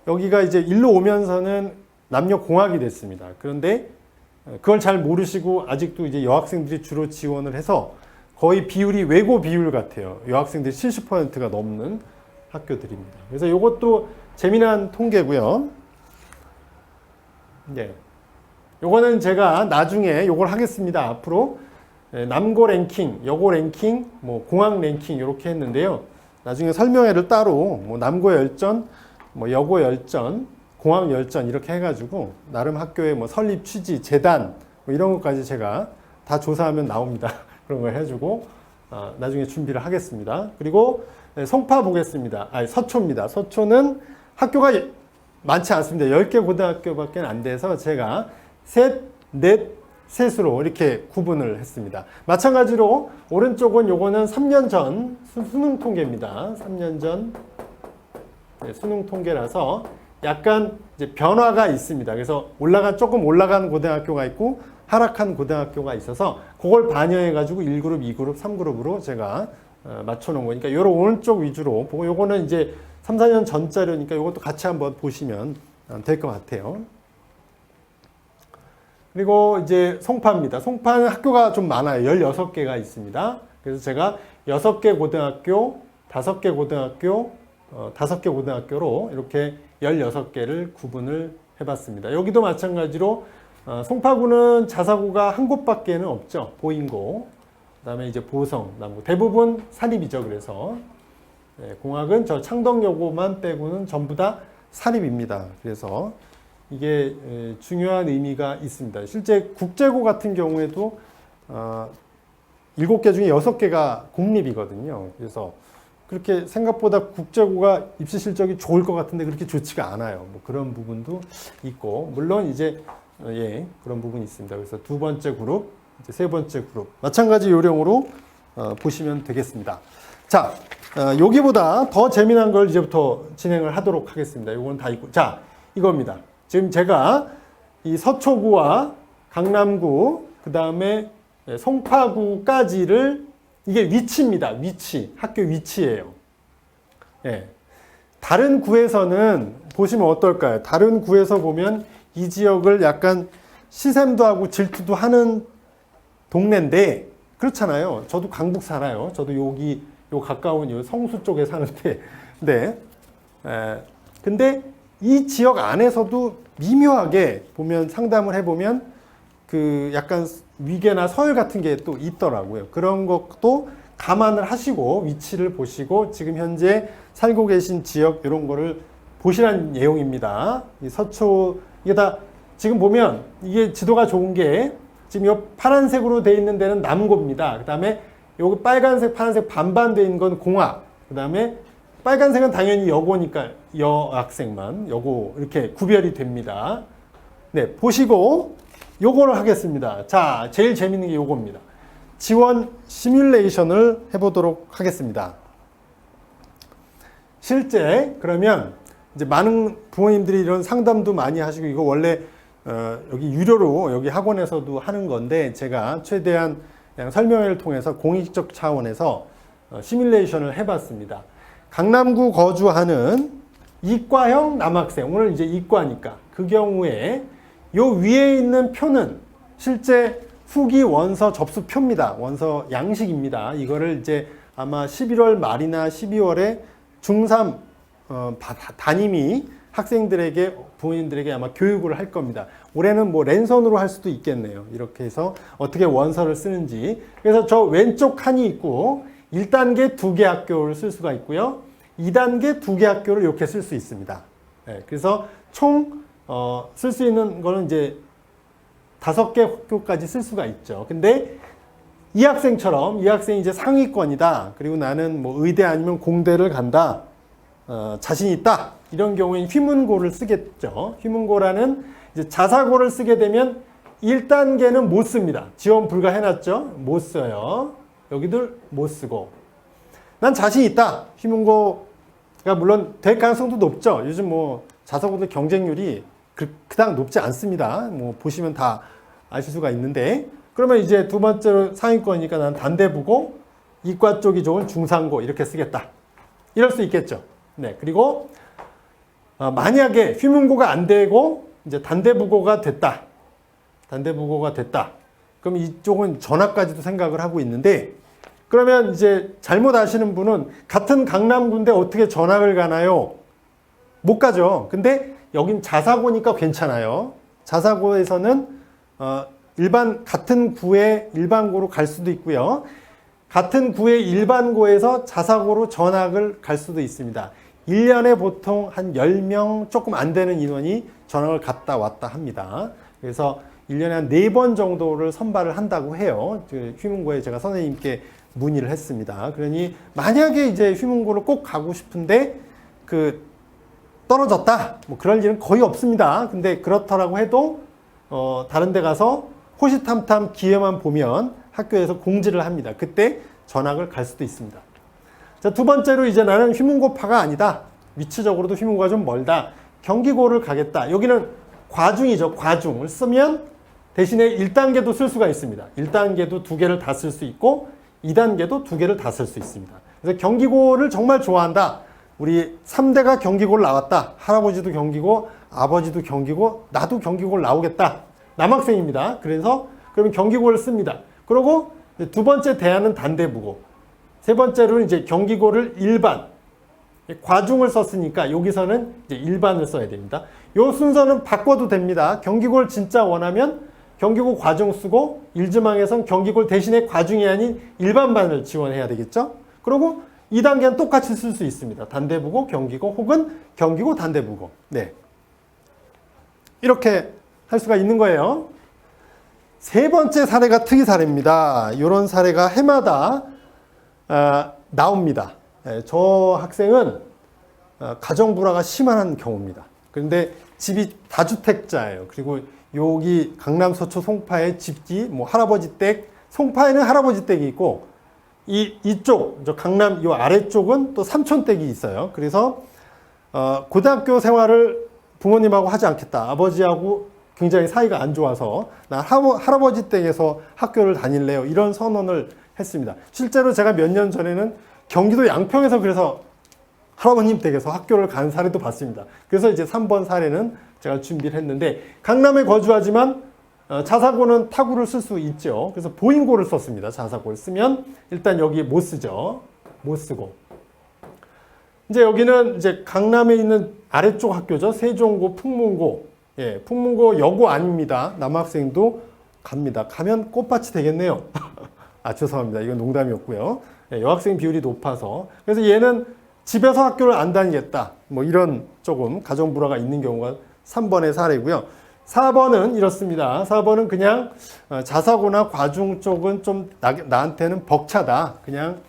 여기가 이제 일로 오면서는 남녀 공학이 됐습니다. 그런데 그걸 잘 모르시고 아직도 이제 여학생들이 주로 지원을 해서 거의 비율이 외고 비율 같아요. 여학생들이 70%가 넘는 학교들입니다. 그래서 이것도 재미난 통계고요. 네. 요거는 제가 나중에 요걸 하겠습니다. 앞으로 남고 랭킹, 여고 랭킹, 뭐 공학 랭킹 이렇게 했는데요. 나중에 설명회를 따로 뭐 남고 열전, 뭐 여고 열전, 공학 열전 이렇게 해가지고 나름 학교의 뭐 설립 취지, 재단 뭐 이런 것까지 제가 다 조사하면 나옵니다. 그런 걸 해주고 나중에 준비를 하겠습니다. 그리고 네, 송파 보겠습니다. 서초입니다. 서초는 학교가 많지 않습니다. 10개 고등학교밖에 안 돼서 제가 셋, 넷, 셋으로 이렇게 구분을 했습니다. 마찬가지로 오른쪽은 요거는 3년 전 수능 통계입니다. 3년 전 수능 통계라서 약간 이제 변화가 있습니다. 그래서 조금 올라간 고등학교가 있고 하락한 고등학교가 있어서 그걸 반영해 가지고 1그룹, 2그룹, 3그룹으로 제가 맞춰 놓은 거니까 요런 오른쪽 위주로 보고 요거는 이제 3, 4년 전 자료니까 요것도 같이 한번 보시면 될 것 같아요. 그리고 이제 송파입니다. 송파는 학교가 좀 많아요. 16개가 있습니다. 그래서 제가 6개 고등학교, 5개 고등학교, 5개 고등학교로 이렇게 16개를 구분을 해봤습니다. 여기도 마찬가지로 송파구는 자사고가 한 곳밖에는 없죠. 보인고, 그 다음에 이제 보성, 대부분 사립이죠. 그래서 공학은 저 창덕여고만 빼고는 전부 다 사립입니다. 그래서 이게 중요한 의미가 있습니다. 실제 국제고 같은 경우에도 7개 중에 6개가 공립이거든요. 그래서 그렇게 생각보다 국제고가 입시 실적이 좋을 것 같은데 그렇게 좋지가 않아요. 뭐 그런 부분도 있고, 물론 이제 그런 부분이 있습니다. 그래서 두 번째 그룹, 이제 세 번째 그룹 마찬가지 요령으로 보시면 되겠습니다. 자, 여기보다 더 재미난 걸 이제부터 진행을 하도록 하겠습니다. 이건 다 있고, 자, 이겁니다. 지금 제가 이 서초구와 강남구, 그 다음에 송파구까지를, 이게 위치입니다. 위치, 학교 위치예요. 예. 다른 구에서는 보시면 어떨까요? 다른 구에서 보면 이 지역을 약간 시샘도 하고 질투도 하는 동네인데, 그렇잖아요. 저도 강북 살아요. 저도 여기 요 가까운 요 성수 쪽에 사는데, 근데 이 지역 안에서도 미묘하게 보면, 상담을 해보면 그 약간 위계나 서열 같은 게 또 있더라고요. 그런 것도 감안을 하시고 위치를 보시고 지금 현재 살고 계신 지역 이런 거를 보시라는 내용입니다. 이 서초, 이게 다 지금 보면 이게 지도가 좋은 게 지금 이 파란색으로 돼 있는 데는 남고입니다. 그 다음에 여기 빨간색, 파란색 반반 돼 있는 건 공학. 그 다음에 빨간색은 당연히 여고니까 여학생만, 여고 이렇게 구별이 됩니다. 네, 보시고 요거를 하겠습니다. 자, 제일 재밌는 게 요겁니다. 지원 시뮬레이션을 해보도록 하겠습니다. 실제 그러면 이제 많은 부모님들이 이런 상담도 많이 하시고, 이거 원래 여기 유료로 여기 학원에서도 하는 건데 제가 최대한 그냥 설명회를 통해서 공익적 차원에서 시뮬레이션을 해봤습니다. 강남구 거주하는 이과형 남학생, 오늘 이제 이과니까 그 경우에 요 위에 있는 표는 실제 후기 원서 접수표입니다. 원서 양식입니다. 이거를 이제 아마 11월 말이나 12월에 중3 담임이 학생들에게, 부모님들에게 아마 교육을 할 겁니다. 올해는 뭐 랜선으로 할 수도 있겠네요. 이렇게 해서 어떻게 원서를 쓰는지. 그래서 저 왼쪽 칸이 있고 1단계 2개 학교를 쓸 수가 있고요. 2단계 2개 학교를 이렇게 쓸 수 있습니다. 네, 그래서 총 쓸 수 있는 거는 이제 5개 학교까지 쓸 수가 있죠. 근데 이 학생처럼, 이 학생이 이제 상위권이다. 그리고 나는 뭐 의대 아니면 공대를 간다. 자신 있다. 이런 경우에는 휘문고를 쓰겠죠. 휘문고라는 이제 자사고를 쓰게 되면 1단계는 못 씁니다. 지원 불가 해놨죠. 못 써요. 여기들 못 쓰고. 난 자신 있다. 휘문고가 물론 될 가능성도 높죠. 요즘 뭐 자사고들 경쟁률이 그닥 높지 않습니다. 뭐 보시면 다 아실 수가 있는데, 그러면 이제 두 번째로 상위권이니까 난 단대부고, 이과 쪽이 좋은 중상고 이렇게 쓰겠다. 이럴 수 있겠죠. 네. 그리고 만약에 휘문고가 안 되고 이제 단대부고가 됐다. 단대부고가 됐다. 그럼 이쪽은 전학까지도 생각을 하고 있는데, 그러면 이제 잘못 아시는 분은 같은 강남구인데 어떻게 전학을 가나요? 못 가죠. 근데 여긴 자사고니까 괜찮아요. 자사고에서는 같은 구의 일반고로 갈 수도 있고요. 같은 구의 일반고에서 자사고로 전학을 갈 수도 있습니다. 1년에 보통 한 10명 조금 안 되는 인원이 전학을 갔다 왔다 합니다. 그래서 1년에 한 4번 정도를 선발을 한다고 해요. 휘문고에 제가 선생님께 문의를 했습니다. 그러니 만약에 이제 휘문고를 꼭 가고 싶은데 떨어졌다, 뭐 그럴 일은 거의 없습니다. 근데 그렇더라고 해도 다른 데 가서 호시탐탐 기회만 보면 학교에서 공지를 합니다. 그때 전학을 갈 수도 있습니다. 자, 두 번째로 이제 나는 휘문고파가 아니다. 위치적으로도 휘문고가 좀 멀다. 경기고를 가겠다. 여기는 과중이죠. 과중을 쓰면 대신에 1단계도 쓸 수가 있습니다. 1단계도 2개를 다 쓸 수 있고 2단계도 2개를 다 쓸 수 있습니다. 그래서 경기고를 정말 좋아한다. 우리 3대가 경기고를 나왔다. 할아버지도 경기고, 아버지도 경기고, 나도 경기고를 나오겠다. 남학생입니다. 그래서 그러면 경기고를 씁니다. 그리고 두 번째 대안은 단대부고, 세 번째로는 이제 경기고를 일반, 과중을 썼으니까 여기서는 이제 일반을 써야 됩니다. 요 순서는 바꿔도 됩니다. 경기고를 진짜 원하면 경기고 과중 쓰고, 일지망에선 경기고를 대신에 과중이 아닌 일반반을 지원해야 되겠죠. 그리고 2단계는 똑같이 쓸 수 있습니다. 단대부고, 경기고, 혹은 경기고, 단대부고. 네. 이렇게 할 수가 있는 거예요. 세 번째 사례가 특이 사례입니다. 이런 사례가 해마다 나옵니다. 저 학생은 가정 불화가 심한 경우입니다. 그런데 집이 다주택자예요. 그리고 여기 강남 서초 송파의 집이 뭐 할아버지 댁, 송파에는 할아버지 댁이 있고 이쪽 저 강남 이 아래쪽은 또 삼촌 댁이 있어요. 그래서 고등학교 생활을 부모님하고 하지 않겠다. 아버지하고 굉장히 사이가 안 좋아서 나 할아버지 댁에서 학교를 다닐래요. 이런 선언을 했습니다. 실제로 제가 몇 년 전에는 경기도 양평에서 그래서 할아버님 댁에서 학교를 간 사례도 봤습니다. 그래서 이제 3번 사례는 제가 준비를 했는데, 강남에 거주하지만 자사고는 타구를 쓸 수 있죠. 그래서 보인고를 썼습니다. 자사고를 쓰면 일단 여기 못 쓰죠. 못 쓰고. 이제 여기는 이제 강남에 있는 아래쪽 학교죠. 세종고, 풍문고. 예, 풍문고 여고 아닙니다. 남학생도 갑니다. 가면 꽃밭이 되겠네요. 아, 죄송합니다. 이건 농담이었고요. 예, 여학생 비율이 높아서. 그래서 얘는 집에서 학교를 안 다니겠다. 뭐 이런 조금 가정 불화가 있는 경우가 3번의 사례고요. 4번은 이렇습니다. 4번은 그냥 자사고나 과중 쪽은 좀 나한테는 벅차다. 그냥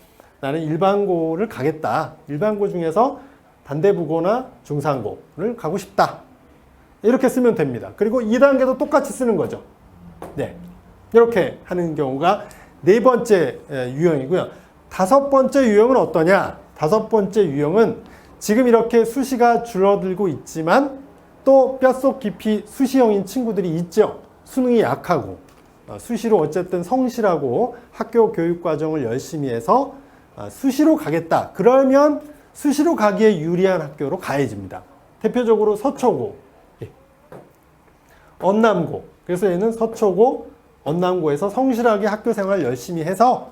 나는 일반고를 가겠다. 일반고 중에서 단대부고나 중상고를 가고 싶다. 이렇게 쓰면 됩니다. 그리고 2단계도 똑같이 쓰는 거죠. 네, 이렇게 하는 경우가 네 번째 유형이고요. 다섯 번째 유형은 어떠냐? 다섯 번째 유형은 지금 이렇게 수시가 줄어들고 있지만 또 뼛속 깊이 수시형인 친구들이 있죠. 수능이 약하고 수시로 어쨌든 성실하고 학교 교육 과정을 열심히 해서 수시로 가겠다. 그러면 수시로 가기에 유리한 학교로 가해집니다. 대표적으로 서초고, 언남고. 그래서 얘는 서초고, 언남고에서 성실하게 학교 생활 열심히 해서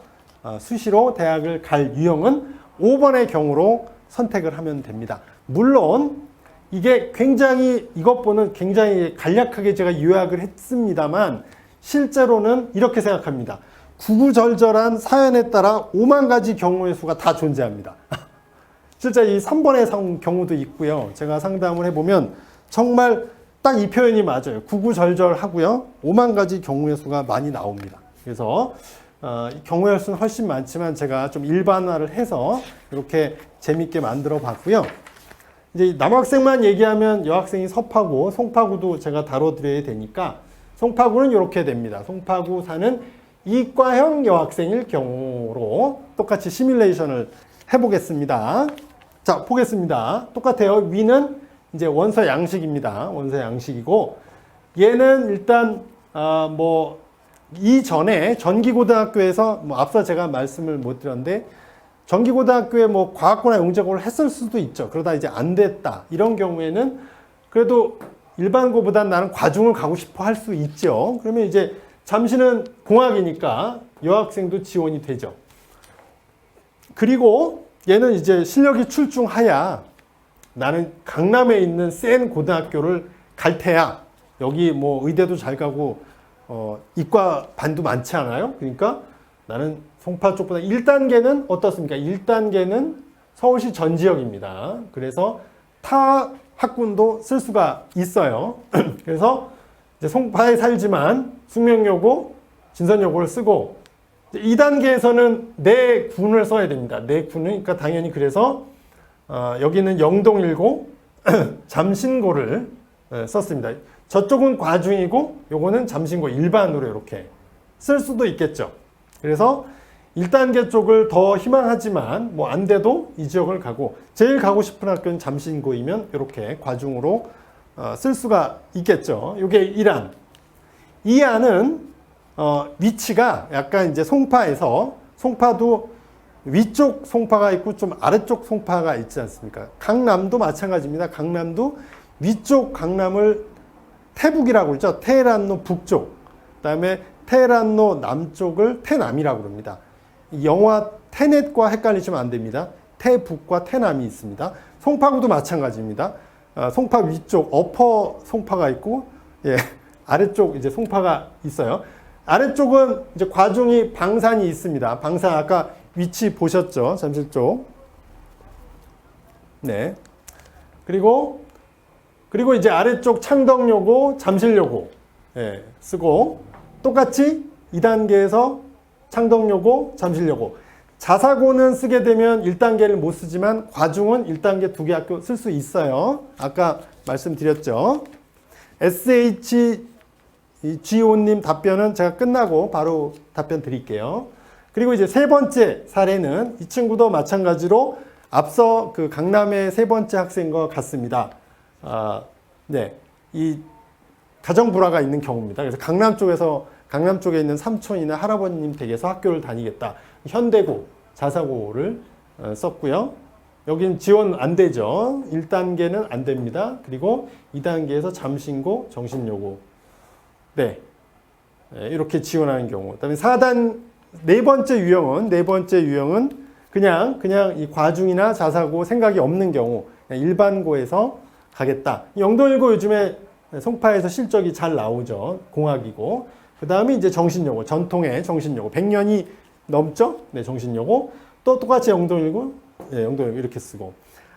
수시로 대학을 갈 유형은 5번의 경우로 선택을 하면 됩니다. 물론 이게 굉장히 이것보다는 굉장히 간략하게 제가 요약을 했습니다만 실제로는 이렇게 생각합니다. 구구절절한 사연에 따라 5만 가지 경우의 수가 다 존재합니다. 실제 이 3번의 경우도 있고요. 제가 상담을 해보면 정말 딱 이 표현이 맞아요. 구구절절하고요. 5만 가지 경우의 수가 많이 나옵니다. 그래서 경우의 수는 훨씬 많지만 제가 좀 일반화를 해서 이렇게 재밌게 만들어 봤고요. 이제 남학생만 얘기하면 여학생이 서파구, 송파구도 제가 다뤄드려야 되니까 송파구는 이렇게 됩니다. 송파구 사는 이과형 여학생일 경우로 똑같이 시뮬레이션을 해보겠습니다. 자, 보겠습니다. 똑같아요. 위는 이제 원서 양식입니다. 원서 양식이고 얘는 일단 이전에 전기고등학교에서 앞서 제가 말씀을 못 드렸는데 전기고등학교에 과학고나 영재고를 했을 수도 있죠. 그러다 이제 안 됐다. 이런 경우에는 그래도 일반고보단 나는 과중을 가고 싶어 할 수 있죠. 그러면 이제 잠시는 공학이니까 여학생도 지원이 되죠. 그리고 얘는 이제 실력이 출중하야 나는 강남에 있는 센 고등학교를 갈 테야. 여기 의대도 잘 가고 이과 반도 많지 않아요? 그러니까 나는 송파 쪽보다 1단계는 어떻습니까? 1단계는 서울시 전 지역입니다. 그래서 타 학군도 쓸 수가 있어요. 그래서 이제 송파에 살지만 숙명여고, 진선여고를 쓰고 2단계에서는 네 군을 써야 됩니다. 네 군을. 그러니까 당연히 그래서 여기는 영동일고 잠신고를 썼습니다. 저쪽은 과중이고 요거는 잠신고 일반으로 이렇게 쓸 수도 있겠죠. 그래서 1단계 쪽을 더 희망하지만 뭐 안 돼도 이 지역을 가고 제일 가고 싶은 학교는 잠신고이면 이렇게 과중으로 쓸 수가 있겠죠. 요게 1안. 2안은 위치가 약간 이제 송파에서 송파도 위쪽 송파가 있고 좀 아래쪽 송파가 있지 않습니까? 강남도 마찬가지입니다. 강남도 위쪽 강남을 태북이라고 그러죠. 테헤란로 북쪽. 그다음에 테헤란로 남쪽을 테남이라고 그럽니다. 영화 테넷과 헷갈리시면 안 됩니다. 태북과 테남이 있습니다. 송파구도 마찬가지입니다. 송파 위쪽 어퍼 송파가 있고 예, 아래쪽 이제 송파가 있어요. 아래쪽은 이제 과중이 방산이 있습니다. 방산 아까 위치 보셨죠? 잠실 쪽. 네. 그리고 이제 아래쪽 창덕여고, 잠실여고 예, 쓰고 똑같이 2단계에서 창덕여고, 잠실여고. 자사고는 쓰게 되면 1단계를 못 쓰지만 과중은 1단계 2개 학교 쓸 수 있어요. 아까 말씀드렸죠. SHGO님 답변은 제가 끝나고 바로 답변 드릴게요. 그리고 이제 세 번째 사례는 이 친구도 마찬가지로 앞서 그 강남의 세 번째 학생과 같습니다. 네, 이 가정 불화가 있는 경우입니다. 그래서 강남 쪽에 있는 삼촌이나 할아버님 댁에서 학교를 다니겠다. 현대고, 자사고를 썼고요. 여기는 지원 안 되죠. 1단계는 안 됩니다. 그리고 2단계에서 잠신고, 정신여고. 네, 이렇게 지원하는 경우. 그다음에 4단 네 번째 유형은 그냥 이 과중이나 자사고 생각이 없는 경우 일반고에서 가겠다. 영동일고 요즘에 송파에서 실적이 잘 나오죠. 공학이고. 그 다음에 이제 정신여고, 전통의 정신여고. 100년이 넘죠? 네, 정신여고. 또 똑같이 영동일고, 네, 영동일고 이렇게 쓰고.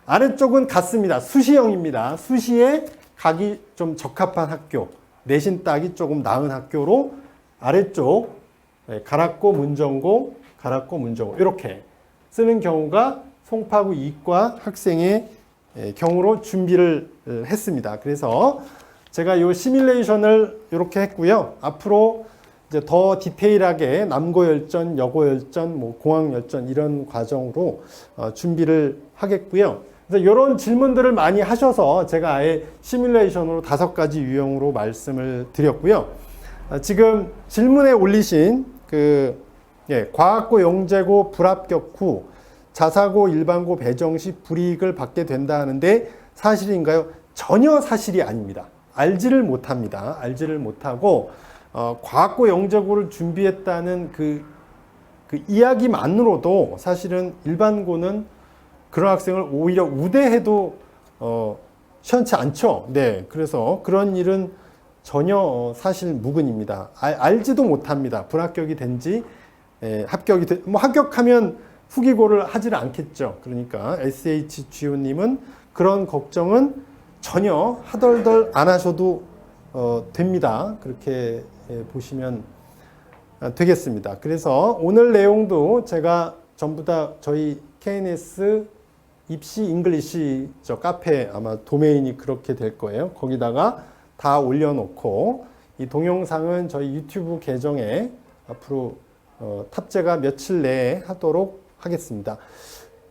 아래쪽은 같습니다. 수시형입니다. 수시에 가기 좀 적합한 학교. 내신 따기 조금 나은 학교로 아래쪽 가락고, 문정고, 가락고, 문정고 이렇게 쓰는 경우가 송파구 이과 학생의 경우로 준비를 했습니다. 그래서 제가 이 시뮬레이션을 이렇게 했고요. 앞으로 이제 더 디테일하게 남고열전, 여고열전, 뭐 공학열전 이런 과정으로 준비를 하겠고요. 그래서 이런 질문들을 많이 하셔서 제가 아예 시뮬레이션으로 5가지 유형으로 말씀을 드렸고요. 지금 질문에 올리신 과학고, 영재고 불합격 후 자사고, 일반고 배정 시 불이익을 받게 된다 하는데 사실인가요? 전혀 사실이 아닙니다. 알지를 못합니다. 알지를 못하고 과학고, 영재고를 준비했다는 그 이야기만으로도 사실은 일반고는 그런 학생을 오히려 우대해도 시원치 않죠. 네, 그래서 그런 일은 전혀 사실 무근입니다. 알지도 못합니다. 불합격이 된지 합격하면 후기고를 하지를 않겠죠. 그러니까 SHGO님은 그런 걱정은 전혀 하덜덜 안 하셔도 됩니다. 그렇게 보시면 되겠습니다. 그래서 오늘 내용도 제가 전부 다 저희 KNS 입시 잉글리시 저 카페 아마 도메인이 그렇게 될 거예요. 거기다가 다 올려놓고 이 동영상은 저희 유튜브 계정에 앞으로 탑재가 며칠 내에 하도록 하겠습니다.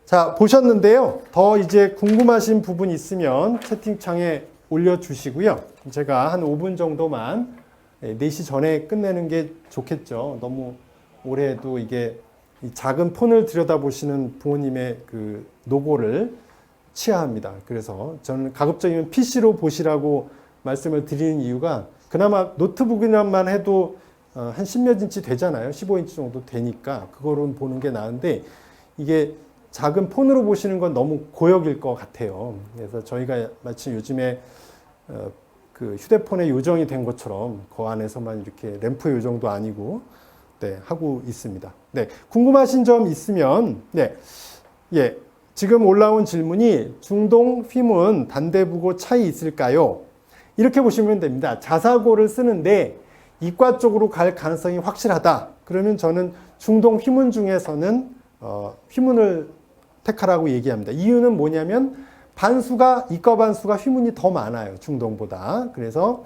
자, 보셨는데요. 더 이제 궁금하신 부분 있으면 채팅창에 올려주시고요. 제가 한 5분 정도만 4시 전에 끝내는 게 좋겠죠. 너무 오래 해도 이게 이 작은 폰을 들여다보시는 부모님의 그 노고를 치하합니다. 그래서 저는 가급적이면 PC로 보시라고 말씀을 드리는 이유가 그나마 노트북이만 해도 한 10몇 인치 되잖아요. 15인치 정도 되니까 그거로 보는 게 나은데 이게 작은 폰으로 보시는 건 너무 고역일 것 같아요. 그래서 저희가 마치 요즘에 그 휴대폰에 요정이 된 것처럼 그 안에서만 이렇게 램프 요정도 아니고 네, 하고 있습니다. 네, 궁금하신 점 있으면 지금 올라온 질문이 중동 휘문 단대부고 차이 있을까요? 이렇게 보시면 됩니다. 자사고를 쓰는데 이과 쪽으로 갈 가능성이 확실하다. 그러면 저는 중동 휘문 중에서는 휘문을 택하라고 얘기합니다. 이유는 뭐냐면 이과 반수가 휘문이 더 많아요. 중동보다. 그래서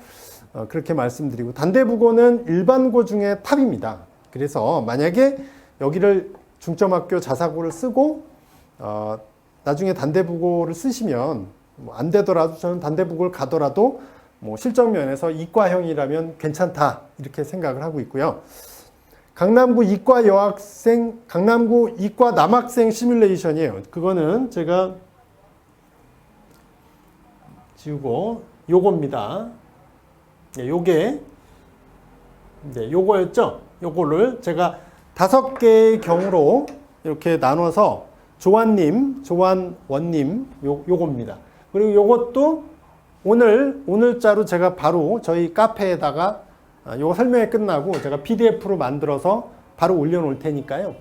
그렇게 말씀드리고, 단대부고는 일반고 중에 탑입니다. 그래서 만약에 여기를 중점학교 자사고를 쓰고 나중에 단대부고를 쓰시면 안 되더라도 저는 단대부고를 가더라도 실적 면에서 이과형이라면 괜찮다 이렇게 생각을 하고 있고요. 강남구 이과 강남구 이과 남학생 시뮬레이션이에요. 그거는 제가 지우고 요겁니다. 요게 요거였죠. 요거를 제가 5개의 경우로 이렇게 나눠서 조한님, 조한원님 요겁니다. 그리고 요것도 오늘자로 제가 바로 저희 카페에다가 요거 설명회 끝나고 제가 PDF로 만들어서 바로 올려놓을 테니까요.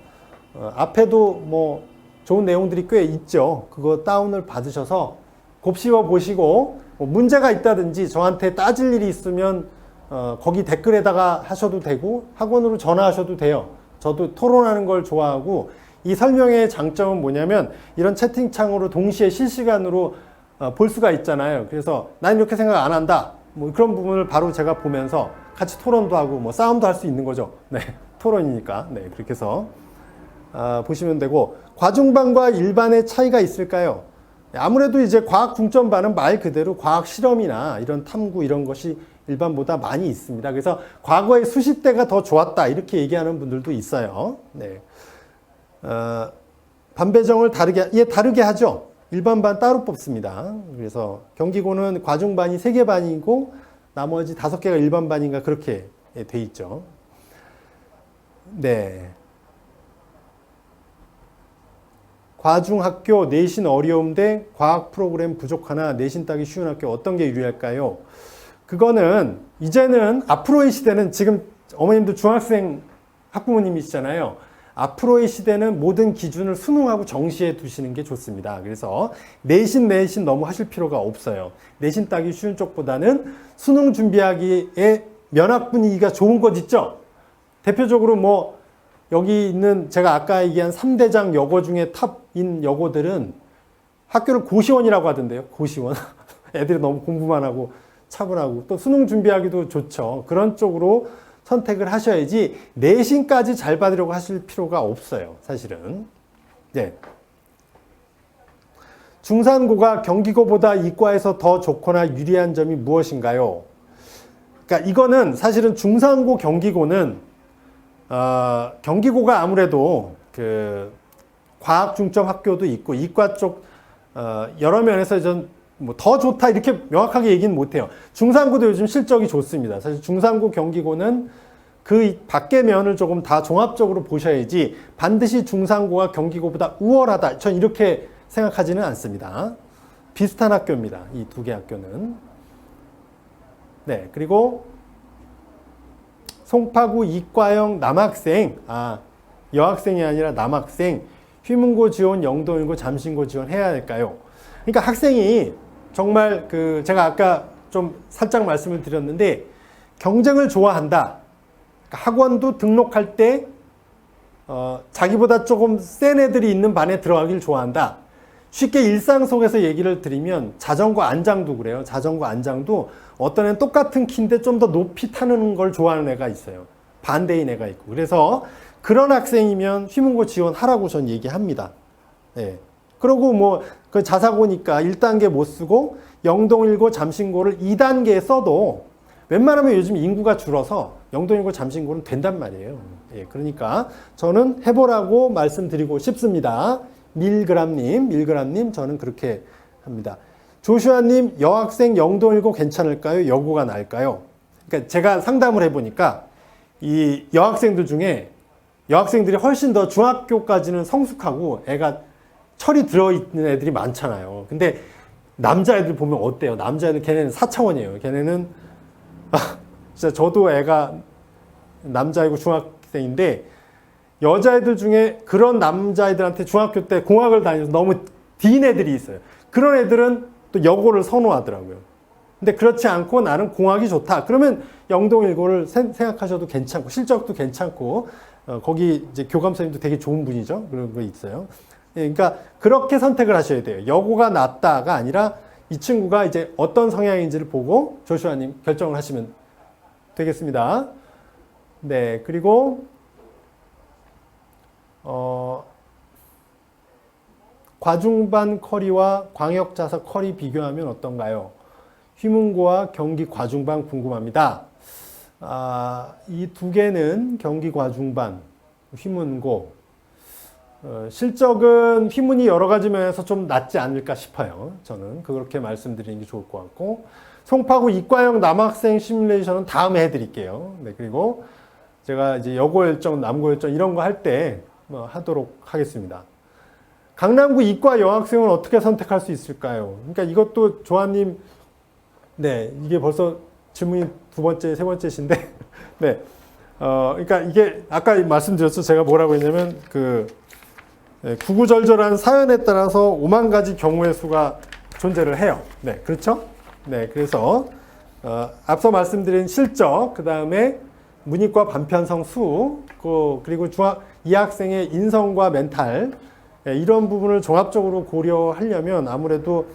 앞에도 좋은 내용들이 꽤 있죠. 그거 다운을 받으셔서 곱씹어 보시고 문제가 있다든지 저한테 따질 일이 있으면 거기 댓글에다가 하셔도 되고 학원으로 전화하셔도 돼요. 저도 토론하는 걸 좋아하고, 이 설명회의 장점은 뭐냐면 이런 채팅창으로 동시에 실시간으로 볼 수가 있잖아요. 그래서 난 이렇게 생각 안 한다. 그런 부분을 바로 제가 보면서 같이 토론도 하고 싸움도 할 수 있는 거죠. 네, 토론이니까. 네, 그렇게 해서 보시면 되고, 과중반과 일반의 차이가 있을까요? 아무래도 이제 과학 중점반은 말 그대로 과학 실험이나 이런 탐구 이런 것이 일반보다 많이 있습니다. 그래서 과거의 수시대가 더 좋았다 이렇게 얘기하는 분들도 있어요. 네. 반 배정을 다르게 하죠. 일반반 따로 뽑습니다. 그래서 경기고는 과중반이 3개 반이고 나머지 5개가 일반반인가 그렇게 돼 있죠. 네. 과중학교 내신 어려움 대 과학 프로그램 부족하나 내신 따기 쉬운 학교 어떤 게 유리할까요? 그거는 이제는 앞으로의 시대는, 지금 어머님도 중학생 학부모님이시잖아요. 앞으로의 시대는 모든 기준을 수능하고 정시에 두시는 게 좋습니다. 그래서 내신 너무 하실 필요가 없어요. 내신 따기 쉬운 쪽보다는 수능 준비하기에 면학 분위기가 좋은 것 있죠? 대표적으로 여기 있는 제가 아까 얘기한 3대장 여고 중에 탑인 여고들은 학교를 고시원이라고 하던데요. 고시원. 애들이 너무 공부만 하고 차분하고 또 수능 준비하기도 좋죠. 그런 쪽으로 선택을 하셔야지 내신까지 잘 받으려고 하실 필요가 없어요. 사실은. 네. 중산고가 경기고보다 이과에서 더 좋거나 유리한 점이 무엇인가요? 그러니까 이거는 사실은 중산고 경기고는 경기고가 아무래도 그 과학 중점 학교도 있고 이과 쪽 여러 면에서 좀 더 좋다 이렇게 명확하게 얘기는 못해요. 중산고도 요즘 실적이 좋습니다. 사실 중산고 경기고는 그 밖의 면을 조금 다 종합적으로 보셔야지 반드시 중산고가 경기고보다 우월하다, 전 이렇게 생각하지는 않습니다. 비슷한 학교입니다. 이 2개 학교는. 네, 그리고 송파구 이과형 남학생, 여학생이 아니라 남학생, 휘문고 지원, 영동일고, 잠신고 지원 해야 할까요? 그러니까 학생이 정말 제가 아까 좀 살짝 말씀을 드렸는데 경쟁을 좋아한다. 그러니까 학원도 등록할 때 자기보다 조금 센 애들이 있는 반에 들어가길 좋아한다. 쉽게 일상 속에서 얘기를 드리면 자전거 안장도 그래요. 자전거 안장도 어떤 애는 똑같은 키인데 좀 더 높이 타는 걸 좋아하는 애가 있어요. 반대인 애가 있고. 그래서 그런 학생이면 휘문고 지원하라고 전 얘기합니다. 네. 그리고 그 자사고니까 1단계 못 쓰고 영동일고 잠신고를 2단계에 써도 웬만하면 요즘 인구가 줄어서 영동일고 잠신고는 된단 말이에요. 예, 그러니까 저는 해보라고 말씀드리고 싶습니다. 밀그람님 저는 그렇게 합니다. 조슈아님, 여학생 영동일고 괜찮을까요? 여고가 나을까요? 그러니까 제가 상담을 해보니까 이 여학생들 중에 여학생들이 훨씬 더 중학교까지는 성숙하고 애가 철이 들어있는 애들이 많잖아요. 근데 남자애들 보면 어때요? 남자애들 걔네는 4차원이에요. 걔네는 진짜 저도 애가 남자이고 중학생인데 여자애들 중에 그런 남자애들한테 중학교 때 공학을 다니면서 너무 딘 애들이 있어요. 그런 애들은 또 여고를 선호하더라고요. 근데 그렇지 않고 나는 공학이 좋다. 그러면 영동일고를 생각하셔도 괜찮고 실적도 괜찮고 거기 이제 교감 선생님도 되게 좋은 분이죠. 그런 거 있어요. 그러니까 그렇게 선택을 하셔야 돼요. 여고가 낫다가 아니라 이 친구가 이제 어떤 성향인지를 보고 조슈아님 결정을 하시면 되겠습니다. 네, 그리고 과중반 커리와 광역자사 커리 비교하면 어떤가요? 휘문고와 경기 과중반 궁금합니다. 이 두 개는 경기 과중반, 휘문고. 실적은 휘문이 여러 가지 면에서 좀 낫지 않을까 싶어요. 저는 그렇게 말씀드리는 게 좋을 것 같고. 송파구 이과형 남학생 시뮬레이션은 다음에 해드릴게요. 네, 그리고 제가 이제 여고열정, 남고열정 이런 거 할 때 하도록 하겠습니다. 강남구 이과 여학생은 어떻게 선택할 수 있을까요? 그러니까 이것도 조아님, 네, 이게 벌써 질문이 두 번째, 세 번째신데, 네, 그러니까 이게 아까 말씀드렸죠. 제가 뭐라고 했냐면 구구절절한 사연에 따라서 5만 가지 경우의 수가 존재를 해요. 네, 그렇죠? 네, 그래서 앞서 말씀드린 실적, 그 다음에 문이과 반편성 수, 그리고 이 학생의 인성과 멘탈, 이런 부분을 종합적으로 고려하려면 아무래도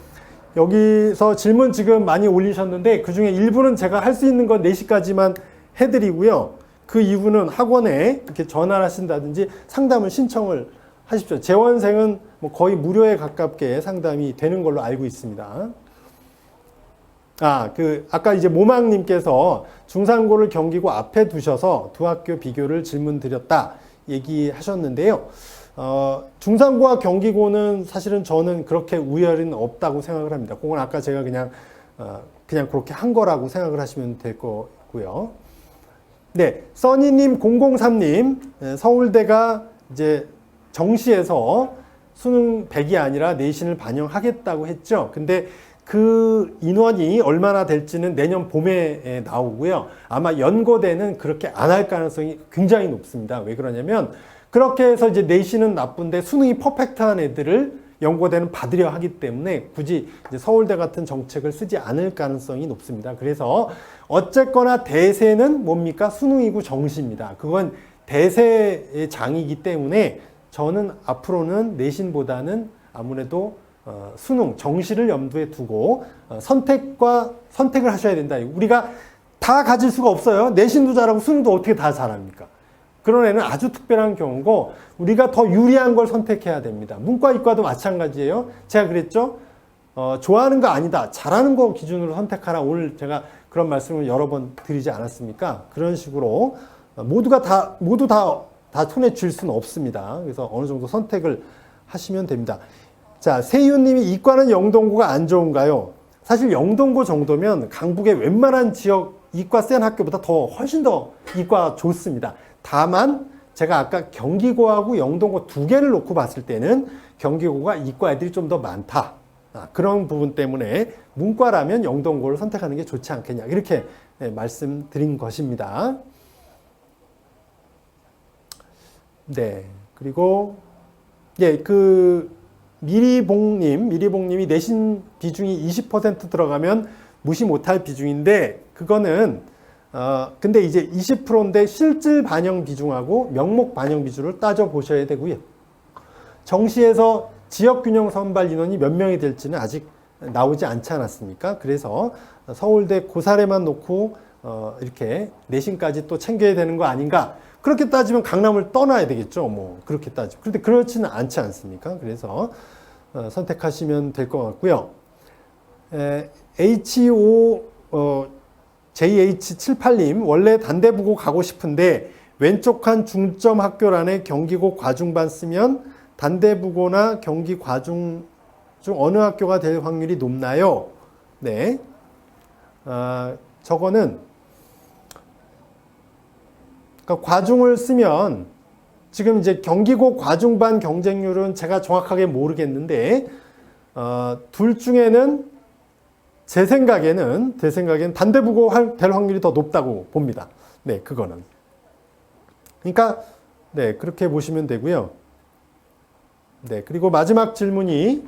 여기서 질문 지금 많이 올리셨는데 그 중에 일부는 제가 할 수 있는 건 4시까지만 해드리고요. 그 이후는 학원에 이렇게 전화를 하신다든지 상담을 신청을 하십시오. 재원생은 뭐 거의 무료에 가깝게 상담이 되는 걸로 알고 있습니다. 아까 이제 모망님께서 중산고를 경기고 앞에 두셔서 두 학교 비교를 질문 드렸다 얘기하셨는데요. 중산고와 경기고는 사실은 저는 그렇게 우열은 없다고 생각을 합니다. 그건 아까 제가 그냥 그렇게 한 거라고 생각을 하시면 될 거고요. 네, 써니님 003님, 서울대가 이제 정시에서 수능 100이 아니라 내신을 반영하겠다고 했죠. 근데 그 인원이 얼마나 될지는 내년 봄에 나오고요. 아마 연고대는 그렇게 안 할 가능성이 굉장히 높습니다. 왜 그러냐면 그렇게 해서 이제 내신은 나쁜데 수능이 퍼펙트한 애들을 연고대는 받으려 하기 때문에 굳이 이제 서울대 같은 정책을 쓰지 않을 가능성이 높습니다. 그래서 어쨌거나 대세는 뭡니까? 수능이고 정시입니다. 그건 대세의 장이기 때문에 저는 앞으로는 내신보다는 아무래도 수능, 정시를 염두에 두고 선택을 하셔야 된다. 우리가 다 가질 수가 없어요. 내신도 잘하고 수능도 어떻게 다 잘합니까? 그런 애는 아주 특별한 경우고 우리가 더 유리한 걸 선택해야 됩니다. 문과, 이과도 마찬가지예요. 제가 그랬죠. 좋아하는 거 아니다. 잘하는 거 기준으로 선택하라. 오늘 제가 그런 말씀을 여러 번 드리지 않았습니까? 그런 식으로 모두 다 손에 쥘 수는 없습니다. 그래서 어느 정도 선택을 하시면 됩니다. 자, 세윤님이 이과는 영동고가 안 좋은가요? 사실 영동고 정도면 강북의 웬만한 지역 이과 센 학교보다 훨씬 더 이과 좋습니다. 다만 제가 아까 경기고하고 영동고 두 개를 놓고 봤을 때는 경기고가 이과 애들이 좀 더 많다. 그런 부분 때문에 문과라면 영동고를 선택하는 게 좋지 않겠냐. 이렇게 말씀드린 것입니다. 네. 그리고 미리봉님이 내신 비중이 20% 들어가면 무시 못할 비중인데 그거는 근데 이제 20%인데 실질 반영 비중하고 명목 반영 비중을 따져 보셔야 되고요. 정시에서 지역균형 선발 인원이 몇 명이 될지는 아직 나오지 않지 않았습니까? 그래서 서울대 고사례만 놓고 이렇게 내신까지 또 챙겨야 되는 거 아닌가? 그렇게 따지면 강남을 떠나야 되겠죠. 뭐 그렇게 따지면. 그런데 그렇지는 않지 않습니까? 그래서 선택하시면 될 것 같고요. JH78님 원래 단대부고 가고 싶은데 왼쪽 한 중점 학교란에 경기고 과중반 쓰면 단대부고나 경기 과중 중 어느 학교가 될 확률이 높나요? 네, 저거는 그러니까 과중을 쓰면 지금 이제 경기고 과중반 경쟁률은 제가 정확하게 모르겠는데 둘 중에는 제 생각에는 단대부고 될 확률이 더 높다고 봅니다. 네, 그거는. 그러니까 네, 그렇게 보시면 되고요. 네, 그리고 마지막 질문이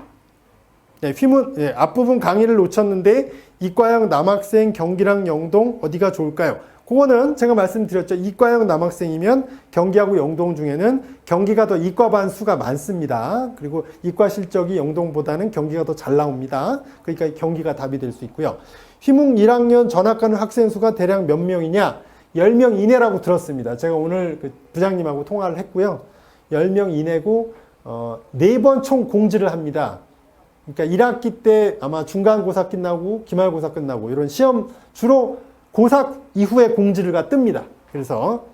네, 휘문 앞부분 강의를 놓쳤는데 이과형 남학생 경기랑 영동 어디가 좋을까요? 그거는 제가 말씀드렸죠. 이과형 남학생이면 경기하고 영동 중에는 경기가 더 이과반 수가 많습니다. 그리고 이과 실적이 영동보다는 경기가 더 잘 나옵니다. 그러니까 경기가 답이 될 수 있고요. 휘문 1학년 전학 가는 학생 수가 대략 몇 명이냐? 10명 이내라고 들었습니다. 제가 오늘 그 부장님하고 통화를 했고요. 10명 이내고 4번 총 공지를 합니다. 그러니까 1학기 때 아마 중간고사 끝나고 기말고사 끝나고 이런 시험 주로 고사 이후에 공지가 뜹니다. 그래서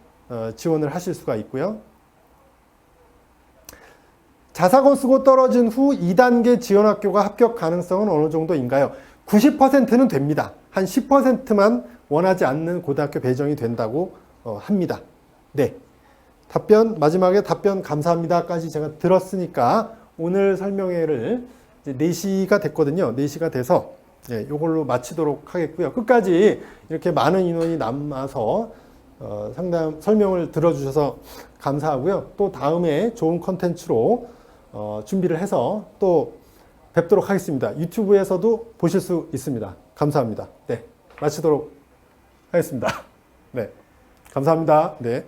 지원을 하실 수가 있고요. 자사고 쓰고 떨어진 후 2단계 지원학교가 합격 가능성은 어느 정도인가요? 90%는 됩니다. 한 10%만 원하지 않는 고등학교 배정이 된다고 합니다. 네. 마지막에 답변 감사합니다까지 제가 들었으니까 오늘 설명회를 이제 4시가 됐거든요. 4시가 돼서 이걸로 마치도록 하겠고요. 끝까지 이렇게 많은 인원이 남아서 설명을 들어주셔서 감사하고요. 또 다음에 좋은 컨텐츠로 준비를 해서 또 뵙도록 하겠습니다. 유튜브에서도 보실 수 있습니다. 감사합니다. 네, 마치도록 하겠습니다. 네, 감사합니다. 네.